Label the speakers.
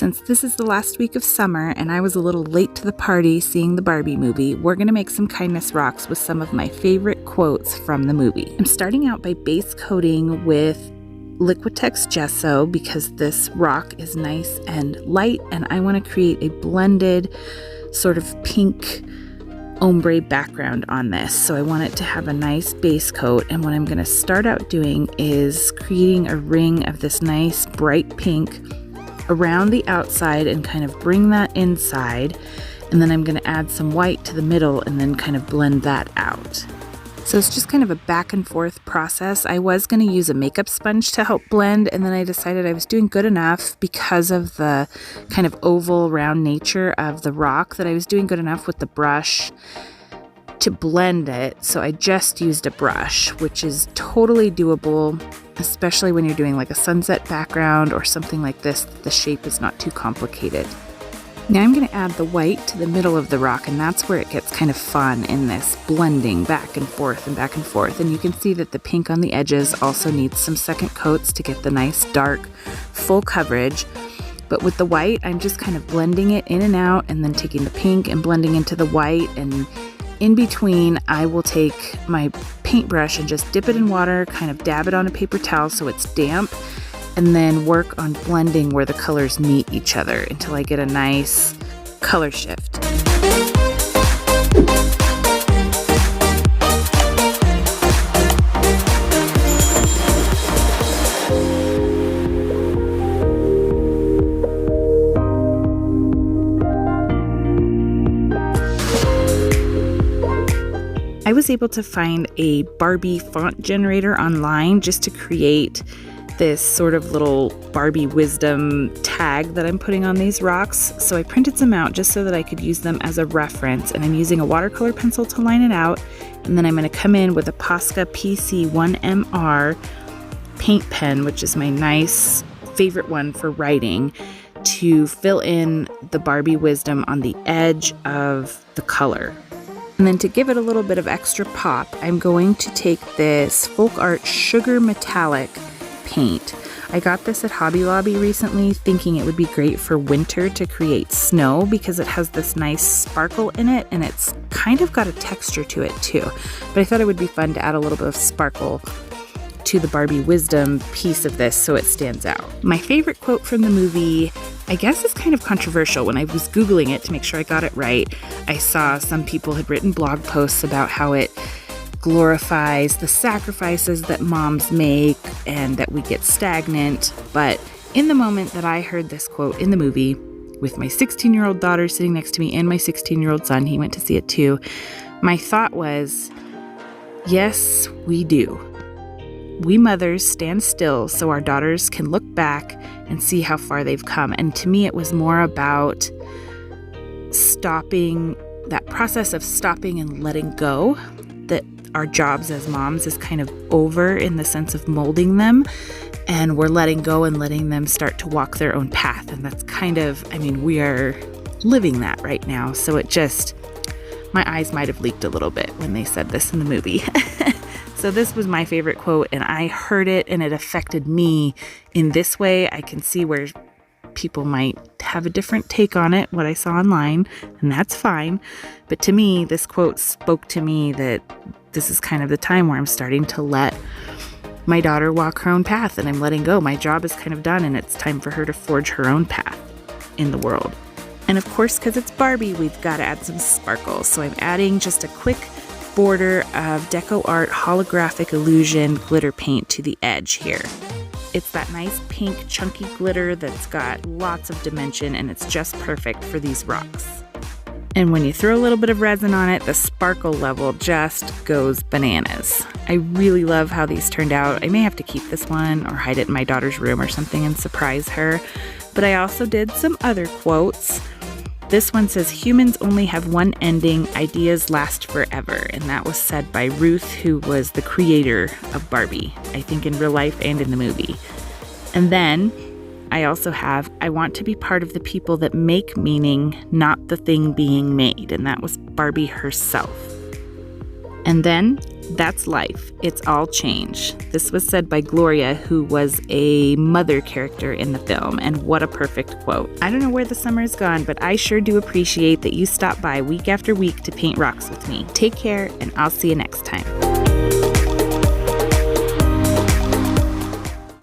Speaker 1: Since this is the last week of summer and I was a little late to the party seeing the Barbie movie, we're going to make some kindness rocks with some of my favorite quotes from the movie. I'm starting out by base coating with Liquitex gesso because this rock is nice and light, and I want to create a blended sort of pink ombre background on this. So I want it to have a nice base coat, and what I'm going to start out doing is creating a ring of this nice bright pink around the outside and kind of bring that inside, and then I'm going to add some white to the middle and then kind of blend that out. So it's just kind of a back and forth process. I was going to use a makeup sponge to help blend, and then I decided I was doing good enough because of the kind of oval round nature of the rock that I was doing good enough with the brush to blend it. So I just used a brush, which is totally doable, especially when you're doing like a sunset background or something like this. The shape is not too complicated. Now I'm going to add the white to the middle of the rock, and that's where it gets kind of fun in this blending back and forth and back and forth. And you can see that the pink on the edges also needs some second coats to get the nice dark full coverage. But with the white, I'm just kind of blending it in and out, and then taking the pink and blending into the white, and in between, I will take my paintbrush and just dip it in water, kind of dab it on a paper towel so it's damp, and then work on blending where the colors meet each other until I get a nice color shift. I was able to find a Barbie font generator online just to create this sort of little Barbie wisdom tag that I'm putting on these rocks. So I printed some out just so that I could use them as a reference, and I'm using a watercolor pencil to line it out, and then I'm going to come in with a Posca PC1MR paint pen, which is my nice favorite one for writing, to fill in the Barbie wisdom on the edge of the color. And then to give it a little bit of extra pop, I'm going to take this Folk Art Sugar Metallic paint. I got this at Hobby Lobby recently, thinking it would be great for winter to create snow because it has this nice sparkle in it, and it's kind of got a texture to it too. But I thought it would be fun to add a little bit of sparkle to the Barbie wisdom piece of this so it stands out. My favorite quote from the movie, I guess, is kind of controversial. When I was Googling it to make sure I got it right, I saw some people had written blog posts about how it glorifies the sacrifices that moms make and that we get stagnant. But in the moment that I heard this quote in the movie, with my 16-year-old daughter sitting next to me and my 16-year-old son, he went to see it too, my thought was, yes, we do. We mothers stand still so our daughters can look back and see how far they've come. And to me, it was more about stopping, that process of stopping and letting go, that our jobs as moms is kind of over in the sense of molding them, and we're letting go and letting them start to walk their own path. And that's kind of, we are living that right now. So it just, my eyes might have leaked a little bit when they said this in the movie. So this was my favorite quote, and I heard it and it affected me in this way. I can see where people might have a different take on it, what I saw online, and that's fine. But to me, this quote spoke to me that this is kind of the time where I'm starting to let my daughter walk her own path, and I'm letting go. My job is kind of done, and it's time for her to forge her own path in the world. And of course, because it's Barbie, we've got to add some sparkle. So I'm adding just a quick border of Deco Art Holographic Illusion glitter paint to the edge here. It's that nice pink chunky glitter that's got lots of dimension, and it's just perfect for these rocks. And when you throw a little bit of resin on it, the sparkle level just goes bananas. I really love how these turned out. I may have to keep this one or hide it in my daughter's room or something and surprise her. But I also did some other quotes. This one says, "Humans only have one ending, ideas last forever." And that was said by Ruth, who was the creator of Barbie, I think in real life and in the movie. And then I also have, "I want to be part of the people that make meaning, not the thing being made." And that was Barbie herself. And then That's life. It's all change. This was said by Gloria, who was a mother character in the film, and what a perfect quote. I don't know where the summer's gone, but I sure do appreciate that you stop by week after week to paint rocks with me. Take care, and I'll see you next time.